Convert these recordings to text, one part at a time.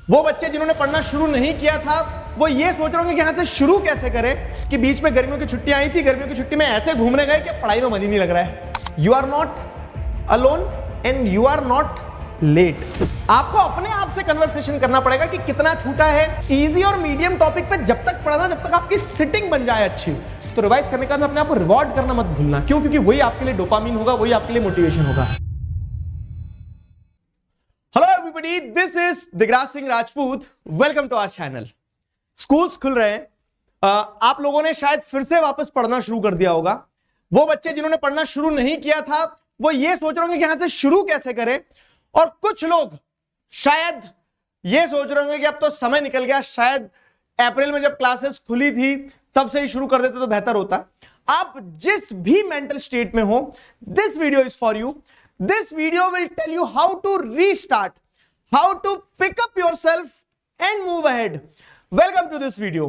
वो बच्चे जिन्होंने पढ़ना शुरू नहीं किया था वो ये सोच रहे होंगे कि यहां से शुरू कैसे करें कि बीच में गर्मियों की छुट्टियां आई थी, गर्मियों की छुट्टी में ऐसे घूमने गए कि पढ़ाई में मन ही नहीं लग रहा है। You are not alone and you are not late. आपको अपने आप से कन्वर्सेशन करना पड़ेगा कि कितना छूटा है। इजी और मीडियम टॉपिक पे जब तक पढ़ना, जब तक आपकी सिटिंग बन जाए अच्छी, तो रिवाइज करने का अपने आप को रिवॉर्ड करना मत भूलना। क्यों? क्योंकि वही आपके लिए डोपामिन होगा, वही आपके लिए मोटिवेशन होगा। Hello everybody, this is Digraj Singh Rajput. Welcome to our channel. Schools खुल रहे हैं, आप लोगों ने शायद फिर से वापस पढ़ना शुरू कर दिया होगा। वो बच्चे जिन्होंने पढ़ना शुरू नहीं किया था वो ये सोच रहे होंगे कि यहां से शुरू कैसे करें, और कुछ लोग शायद ये सोच रहे होंगे कि अब तो समय निकल गया, शायद अप्रैल में जब क्लासेस खुली थी तब से ही शुरू कर देते तो बेहतर होता। आप जिस भी मेंटल स्टेट में हो, this video is for you. This video will tell you how to restart, how to pick up yourself and move ahead. Welcome to this video.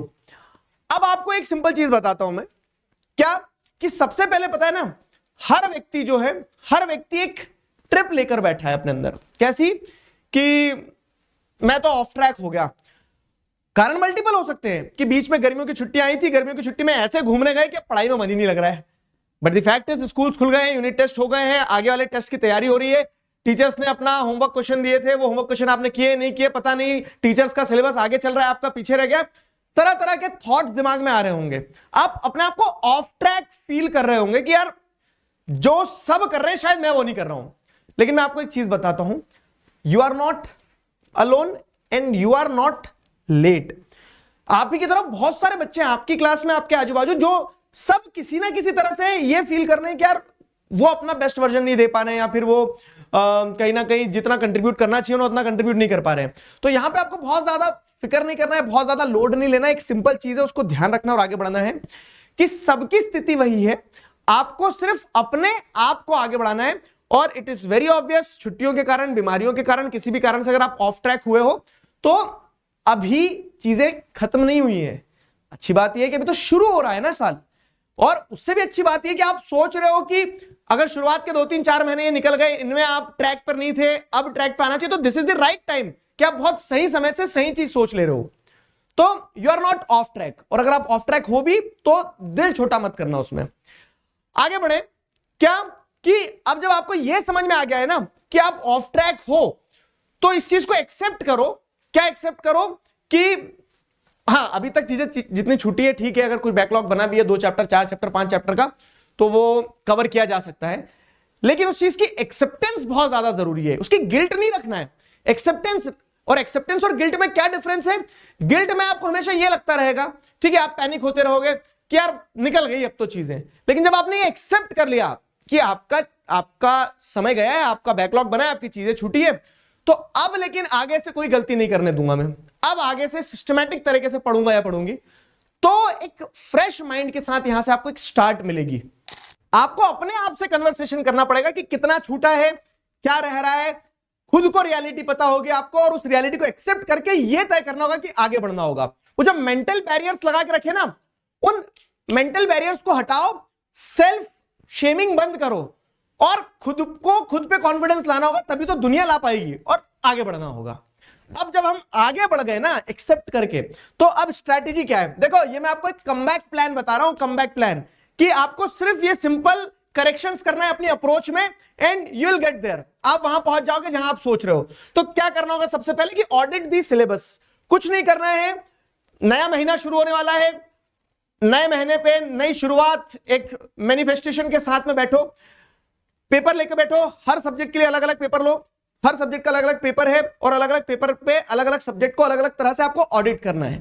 अब आपको एक सिंपल चीज बताता हूं मैं, क्या कि सबसे पहले पता है ना, हर व्यक्ति जो है, हर व्यक्ति एक ट्रिप लेकर बैठा है अपने अंदर। कैसी? कि मैं तो ऑफ ट्रैक हो गया। कारण मल्टीपल हो सकते हैं कि बीच में गर्मियों की छुट्टियां आई थी, गर्मियों की छुट्टी में ऐसे घूमने गए कि पढ़ाई में मन ही नहीं लग रहा है। But the fact is schools खुल गए हैं, यूनिट टेस्ट हो गए हैं, आगे वाले टेस्ट की तैयारी हो रही है। टीचर्स ने अपना होमवर्क क्वेश्चन दिए थे, वो होमवर्क क्वेश्चन आपने किए नहीं किए पता नहीं। टीचर्स का सिलेबस आगे चल रहा है, आपका पीछे रह गया। तरह तरह के थॉट्स दिमाग में आ रहे होंगे। आप अपने आप को ऑफ ट्रैक फील कर रहे होंगे कि यार जो सब कर रहे हैं शायद मैं वो नहीं कर रहा हूं। लेकिन मैं आपको एक चीज बताता हूं, you are not alone and you are not late. आप ही की तरफ बहुत सारे बच्चे हैं आपकी क्लास में, आपके आजू बाजू, जो सब किसी ना किसी तरह से ये फील कर रहे हैं कि यार वो अपना बेस्ट वर्जन नहीं दे पा रहे हैं, या फिर वो कहीं ना कहीं जितना कंट्रीब्यूट करना चाहिए उतना कंट्रीब्यूट नहीं कर पा रहे हैं। तो यहां पे आपको बहुत ज्यादा फिक्र नहीं करना है, बहुत ज्यादा लोड नहीं लेना है। एक सिंपल चीज है, उसको ध्यान रखना और आगे बढ़ना है कि सबकी स्थिति वही है, आपको सिर्फ अपने आप को आगे बढ़ाना है। और इट इज वेरी ऑब्वियस, छुट्टियों के कारण, बीमारियों के कारण, किसी भी कारण से अगर आप ऑफ ट्रैक हुए हो तो अभी चीजें खत्म नहीं हुई है। अच्छी बात यह है कि अभी तो शुरू हो रहा है ना साल, और उससे भी अच्छी बात यह कि आप सोच रहे हो कि अगर शुरुआत के 2-3-4 महीने ये निकल गए, इनमें आप ट्रैक पर नहीं थे, अब ट्रैक पे आना चाहिए, तो this is the right time कि आप बहुत सही समय से सही चीज सोच ले रहे हो। तो you are not off track, और अगर आप ऑफ ट्रैक हो भी तो दिल छोटा मत करना उसमें। आगे बढ़े। क्या कि अब जब आपको यह समझ में आ गया है ना कि आप ऑफ ट्रैक हो, तो इस चीज को एक्सेप्ट करो। क्या एक्सेप्ट करो? कि हाँ, अभी तक चीजें जितनी छूटी है ठीक है, अगर कोई बैकलॉग बना भी है 2 चैप्टर, 4 चैप्टर, 5 चैप्टर का, तो वो कवर किया जा सकता है। लेकिन उस चीज की एक्सेप्टेंस बहुत ज्यादा जरूरी है, उसकी गिल्ट नहीं रखना है। एक्सेप्टेंस और गिल्ट में क्या डिफरेंस है? गिल्ट में आपको हमेशा ये लगता रहेगा, ठीक है, आप पैनिक होते रहोगे कि यार निकल गई अब तो चीजें। लेकिन जब आपने ये एक्सेप्ट कर लिया कि आपका समय गया है, आपका बैकलॉग बना है, आपकी चीजें छूटी है, तो अब लेकिन आगे से कोई गलती नहीं करने दूंगा मैं, अब आगे से सिस्टमैटिक तरीके से पढ़ूंगा या पढ़ूंगी, तो एक फ्रेश माइंड के साथ यहां से आपको एक स्टार्ट मिलेगी। आपको अपने आप से कन्वर्सेशन करना पड़ेगा कि कितना छूटा है, क्या रह रहा है। खुद को रियलिटी पता होगी आपको, और उस रियलिटी को एक्सेप्ट करके यह तय करना होगा कि आगे बढ़ना होगा। वो जो मेंटल बैरियर्स लगा के रखे ना, उन मेंटल बैरियर्स को हटाओ, सेल्फ शेमिंग बंद करो, और खुद पे कॉन्फिडेंस लाना होगा, तभी तो दुनिया ला पाएगी और आगे बढ़ना होगा। अब जब हम आगे बढ़ गए ना एक्सेप्ट करके, तो अब स्ट्रैटेजी क्या है? देखो, ये मैं आपको एक कमबैक प्लान बता रहा हूं, कमबैक प्लान, कि आपको सिर्फ ये सिंपल करेक्शंस करना है अपनी अप्रोच में, and you will get there. आप वहां पहुंच जाओगे जहां आप सोच रहे हो। तो क्या करना होगा? सबसे पहले कि ऑडिट दी सिलेबस। कुछ नहीं करना है, नया महीना शुरू होने वाला है, नए महीने पे नई शुरुआत, एक मैनिफेस्टेशन के साथ में बैठो, पेपर लेकर बैठो, हर सब्जेक्ट के लिए अलग अलग पेपर लो, हर सब्जेक्ट का अलग अलग पेपर है, और अलग अलग पेपर पे अलग अलग सब्जेक्ट को अलग अलग तरह से आपको ऑडिट करना है।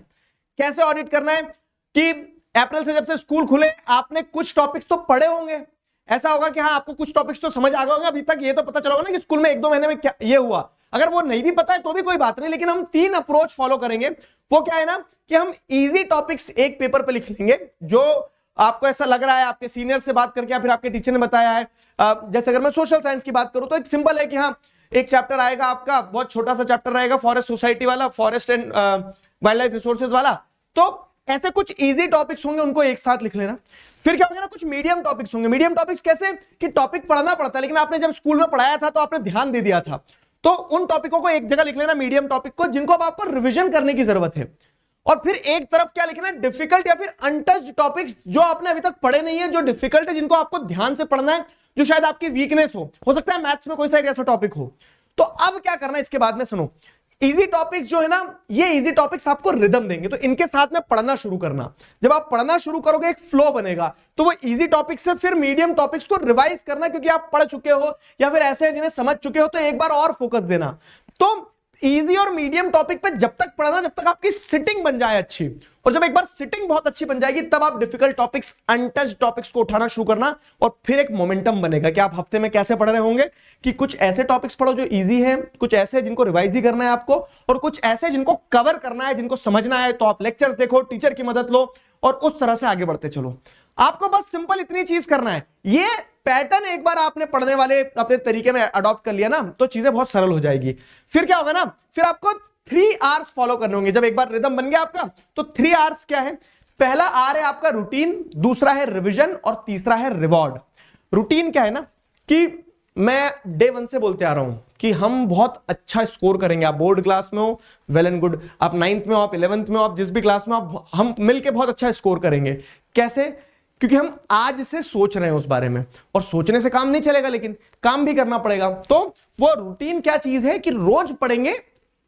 कैसे ऑडिट करना है? कि अप्रैल से जब से स्कूल खुले आपने कुछ टॉपिक्स तो पढ़े होंगे, ऐसा होगा कि हाँ आपको कुछ टॉपिक्स तो समझ आ गए होंगे, अभी तक ये तो पता चला होगा ना कि स्कूल में 1-2 महीने में क्या ये हुआ। अगर वो नहीं भी पता है तो भी कोई बात नहीं, लेकिन हम 3 अप्रोच फॉलो करेंगे। वो क्या है ना कि हम इजी टॉपिक्स एक पेपर पे लिख लेंगे, जो आपको ऐसा लग रहा है आपके सीनियर से बात करके या फिर आपके टीचर ने बताया है। जैसे अगर मैं सोशल साइंस की बात करूं तो एक सिंपल है कि हाँ, एक चैप्टर आएगा आपका, बहुत छोटा सा चैप्टर रहेगा, फॉरेस्ट सोसाइटी वाला, forest and wild life resources वाला। तो ऐसे कुछ इजी टॉपिक्स होंगे, उनको एक साथ लिख लेना। फिर क्या होगा ना, कुछ मीडियम टॉपिक्स होंगे। मीडियम टॉपिक्स कैसे? कि टॉपिक पढ़ना पड़ता है, लेकिन आपने जब स्कूल में पढ़ाया था तो आपने ध्यान दे दिया था, तो उन टॉपिकों को एक जगह लिख लेना, मीडियम टॉपिक को, जिनको अब आपको रिवीजन करने की जरूरत है। और फिर एक तरफ क्या लिखना है, डिफिकल्ट या फिर अनटच्ड टॉपिक्स जो आपने अभी तक पढ़े नहीं है, जो डिफिकल्ट है, जिनको आपको ध्यान से पढ़ना है, जो शायद आपकी वीकनेस हो सकता है मैथ्स में कोई सा एक ऐसा टॉपिक हो। तो अब क्या करना है इसके बाद में, सुनो, इजी टॉपिक्स जो है ना, ये इजी टॉपिक्स आपको रिदम देंगे, तो इनके साथ में पढ़ना शुरू करना। जब आप पढ़ना शुरू करोगे एक फ्लो बनेगा, तो वो इजी टॉपिक्स से फिर मीडियम टॉपिक्स को रिवाइज करना, क्योंकि आप पढ़ चुके हो या फिर ऐसे जिन्हें समझ चुके हो, तो एक बार और फोकस देना। तो इजी और मीडियम टॉपिक पे जब तक पढ़ना जब तक आपकी सिटिंग बन जाए अच्छी, और जब एक बार सिटिंग बहुत अच्छी बन जाएगी, तब आप डिफिकल्ट टॉपिक्स, अनटच्ड टॉपिक्स को उठाना शुरू करना, और फिर एक मोमेंटम बनेगा कि आप हफ्ते में कैसे पढ़ रहे होंगे कि कुछ ऐसे टॉपिक्स पढ़ो जो इजी हैं, कुछ ऐसे जिनको रिवाइज ही करना है आपको, और कुछ ऐसे जिनको कवर करना है, जिनको समझना है, तो आप लेक्चर्स देखो, टीचर की मदद लो, और उस तरह से आगे बढ़ते चलो। आपको बस सिंपल इतनी चीज करना है। ये पैटर्न एक बार आपने पढ़ने वाले अपने तरीके में अडॉप्ट कर लिया ना, तो चीजें बहुत सरल हो जाएगी। फिर क्या होगा ना, फिर आपको 3 आवर्स फॉलो करने होंगे। जब एक बार रिदम बन गया आपका, तो 3 आवर्स क्या है, पहला आर है आपका रूटीन, दूसरा है रिवीजन, और तीसरा है रिवॉर्ड। रूटीन क्या है ना, कि मैं डे 1 से बोलते आ रहा हूं कि हम बहुत अच्छा स्कोर करेंगे। आप बोर्ड क्लास में हो, वेल एंड गुड, आप 9th में हो, आप 11th में हो, आप जिस भी क्लास में, आप हम मिलके बहुत अच्छा स्कोर करेंगे। कैसे? क्योंकि हम आज से सोच रहे हैं उस बारे में, और सोचने से काम नहीं चलेगा, लेकिन काम भी करना पड़ेगा। तो वो रूटीन क्या चीज है कि रोज पढ़ेंगे,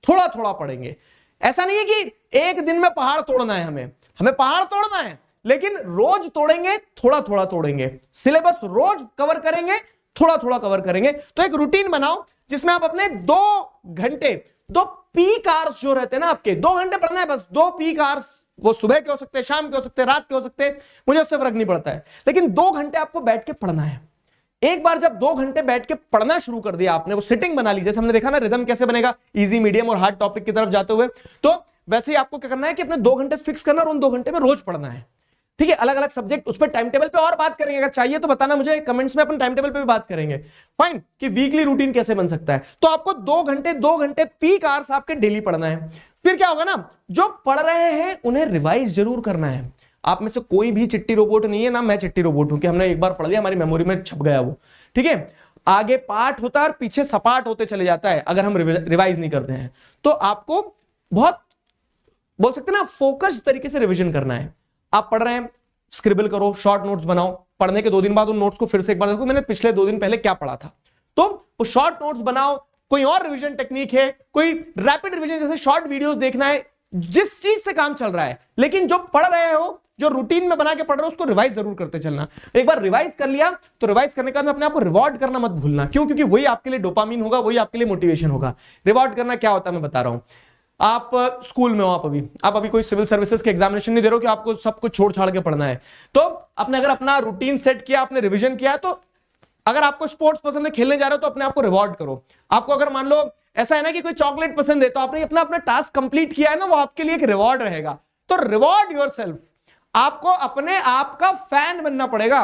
थोड़ा थोड़ा पढ़ेंगे। ऐसा नहीं है कि एक दिन में पहाड़ तोड़ना है, हमें पहाड़ तोड़ना है, लेकिन रोज तोड़ेंगे, थोड़ा थोड़ा तोड़ेंगे। सिलेबस रोज कवर करेंगे, थोड़ा थोड़ा कवर करेंगे। तो एक रूटीन बनाओ जिसमें आप अपने 2 घंटे, 2 पीक आवर्स जो रहते हैं ना आपके, 2 घंटे पढ़ना है बस, 2 पीक आवर्स, वो सुबह के हो सकते हैं, शाम के हो सकते हैं, रात के हो सकते हैं, मुझे उससे फर्क नहीं पड़ता है, लेकिन 2 घंटे आपको बैठ के पढ़ना है। एक बार जब 2 घंटे बैठ के पढ़ना शुरू कर दिया आपने, वो सिटिंग बना ली, जैसे हमने देखा ना रिदम कैसे बनेगा इजी, मीडियम और हार्ड टॉपिक की तरफ जाते हुए, तो वैसे ही आपको क्या करना है कि अपने 2 घंटे फिक्स करना, और उन 2 घंटे में रोज पढ़ना है। ठीक है, अलग अलग सब्जेक्ट, उस पर टाइम टेबल पे और बात करेंगे, अगर चाहिए तो बताना मुझे कमेंट्स में, अपन टाइम टेबल पे भी बात करेंगे। फाइन, कि वीकली रूटीन कैसे बन सकता है। तो आपको 2 घंटे पीक आवर्स आपके डेली पढ़ना है। फिर क्या होगा ना, जो पढ़ रहे हैं उन्हें रिवाइज जरूर करना है। आप में से कोई भी चिट्टी रोबोट नहीं है ना, मैं चिट्टी रोबोट हूं कि हमने एक बार पढ़ लिया, हमारी मेमोरी में छप गया वो। ठीक है, आगे पाठ होता है और पीछे सपाट होते चले जाता है अगर हम रिवाइज नहीं करते हैं। तो आपको बहुत, बोल सकते हैं ना, फोकस्ड तरीके से रिवीजन करना है। आप पढ़ रहे हैं, स्क्रिबल करो, शॉर्ट नोट्स बनाओ, पढ़ने के 2 दिन बाद उन नोट्स को फिर से एक बार देखो, मैंने पिछले 2 दिन पहले क्या पढ़ा था, तो वो शॉर्ट नोट्स बनाओ। कोई और रिवीजन टेक्निक है, कोई रैपिड रिवीजन जैसे शॉर्ट वीडियोस देखना है, जिस चीज से काम चल रहा है, लेकिन जो पढ़ रहे हो, जो रूटीन में बना के पढ़ रहे हो, उसको रिवाइज जरूर करते चलना। एक बार रिवाइज कर लिया, तो रिवाइज करने के बाद अपने आप को रिवॉर्ड करना मत भूलना। क्यों? क्योंकि वही आपके लिए डोपामिन होगा, वही आपके लिए मोटिवेशन होगा। रिवॉर्ड करना क्या होता है मैं बता रहा हूं। आप स्कूल में हो, आप अभी कोई सिविल सर्विसेज के एग्जामिनेशन नहीं दे रहे हो कि आपको सब कुछ छोड़ छाड़ के पढ़ना है। तो आपने अगर अपना रूटीन सेट किया, आपने रिवीजन किया, तो अगर आपको स्पोर्ट्स पसंद है, खेलने जा रहे हो, तो अपने आप को रिवॉर्ड करो। आपको अगर मान लो ऐसा है ना कि कोई चॉकलेट पसंद है, तो आपने अपना टास्क कंप्लीट किया है ना, वो आपके लिए एक रिवॉर्ड रहेगा। तो रिवॉर्ड योरसेल्फ, आपको अपने आप का फैन बनना पड़ेगा।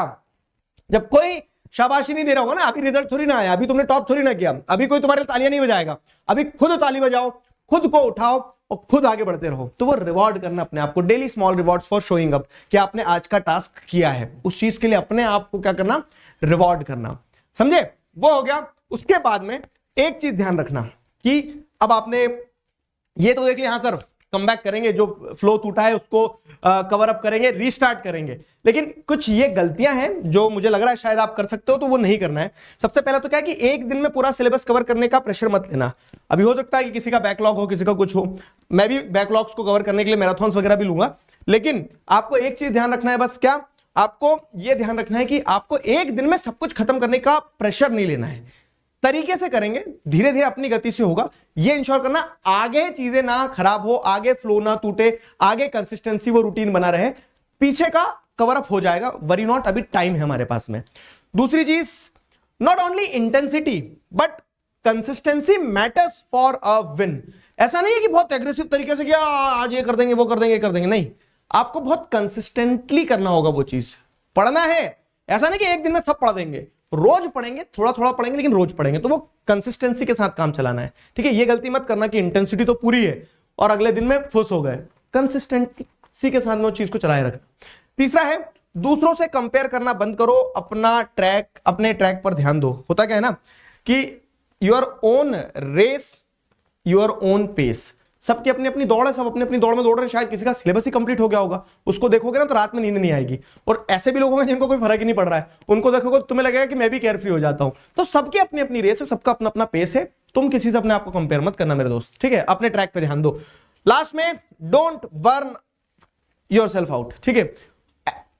जब कोई शाबाशी नहीं दे रहा होगा ना, अभी रिजल्ट थोड़ी ना आया, अभी तुमने टॉप थोड़ी ना किया, अभी कोई तुम्हारे तालियां नहीं बजाएगा, अभी खुद ताली बजाओ, खुद को उठाओ और खुद आगे बढ़ते रहो। तो वो रिवॉर्ड करना अपने आप को, daily small rewards for showing up, कि आपने आज का टास्क किया है, उस चीज के लिए अपने आप को क्या करना, रिवॉर्ड करना। समझे? वो हो गया। उसके बाद में एक चीज ध्यान रखना कि अब आपने ये तो देख लिया, हाँ सर कम बैक करेंगे, जो फ्लो टूटा है उसको कवर अप करेंगे, रीस्टार्ट करेंगे, लेकिन कुछ ये गलतियां हैं जो मुझे लग रहा है शायद आप कर सकते हो, तो वो नहीं करना है। सबसे पहला तो क्या है कि एक दिन में पूरा सिलेबस कवर करने का प्रेशर मत लेना। अभी हो सकता है कि किसी का बैकलॉग हो, किसी का कुछ हो, मैं भी बैकलॉग्स को कवर करने के लिए मैराथन्स वगैरह भी लूंगा, लेकिन आपको एक चीज ध्यान रखना है, बस क्या, आपको यह ध्यान रखना है कि आपको एक दिन में सब कुछ खत्म करने का प्रेशर नहीं लेना है। तरीके से करेंगे, धीरे धीरे अपनी गति से होगा, ये इंश्योर करना आगे चीजें ना खराब हो, आगे फ्लो ना टूटे, आगे कंसिस्टेंसी वो रूटीन बना रहे, पीछे का कवर अप हो जाएगा। वरी नॉट, अभी टाइम है हमारे पास में। दूसरी चीज, not only intensity but consistency matters for a win. ऐसा नहीं है कि बहुत एग्रेसिव तरीके से किया, आज ये कर देंगे, वो कर देंगे, कर देंगे, नहीं, आपको बहुत कंसिस्टेंटली करना होगा वो चीज। पढ़ना है, ऐसा नहीं कि एक दिन में सब पढ़ देंगे, रोज पढ़ेंगे, थोड़ा थोड़ा पढ़ेंगे, लेकिन रोज पढ़ेंगे। तो वो कंसिस्टेंसी के साथ काम चलाना है। ठीक है, ये गलती मत करना कि इंटेंसिटी तो पूरी है और अगले दिन में फुस हो गए। कंसिस्टेंसी के साथ में वो चीज को चलाए रखना। तीसरा है, दूसरों से कंपेयर करना बंद करो, अपना ट्रैक, अपने ट्रैक पर ध्यान दो। होता क्या है ना कि your own race, your own pace. सबकी अपनी अपनी दौड़ है, सब अपनी अपनी दौड़ में दौड़ रहे हैं। शायद किसी का सिलेबस ही कंप्लीट हो गया होगा, उसको देखोगे ना तो रात में नींद नहीं आएगी। और ऐसे भी लोग होंगे जिनको कोई फर्क ही नहीं पड़ रहा है, उनको देखोगे तो तुम्हें लगेगा कि मैं भी केयर फ्री हो जाता हूं। तो सबकी अपनी अपनी रेस है, सबका अपना अपना पेस है। तुम किसी से अपने आप को कंपेयर मत करना मेरे दोस्त, ठीक है? अपने ट्रैक पे ध्यान दो। लास्ट में, don't burn your self out, ठीक है?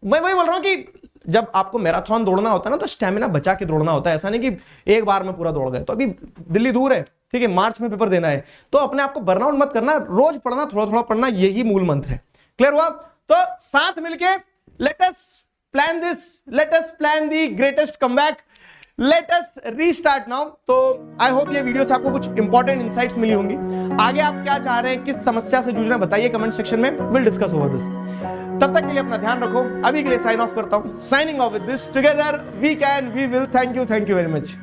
मैं वही बोल रहा हूं कि जब आपको मैराथन दौड़ना होता है ना, तो स्टेमिना बचा के दौड़ना होता है। ऐसा नहीं कि एक बार में पूरा दौड़ गए। तो अभी दिल्ली दूर है, ठीक है? मार्च में पेपर देना है, तो अपने आप को बर्नआउट मत करना। रोज पढ़ना, थोड़ा थोड़ा पढ़ना, यही मूल मंत्र है। क्लियर हुआ? तो साथ मिलके let us plan this, let us plan the greatest comeback, let us restart now. तो आई होप ये वीडियो से आपको कुछ इंपॉर्टेंट इंसाइट्स मिली होंगी। आगे आप क्या चाह रहे हैं, किस समस्या से जूझ रहे हैं, बताइए कमेंट सेक्शन में, विल डिस्कस ओवर दिस। तब तक के लिए अपना ध्यान रखो। अभी के लिए साइन ऑफ करता हूं। Signing off with this, together we can, we will. Thank you very much.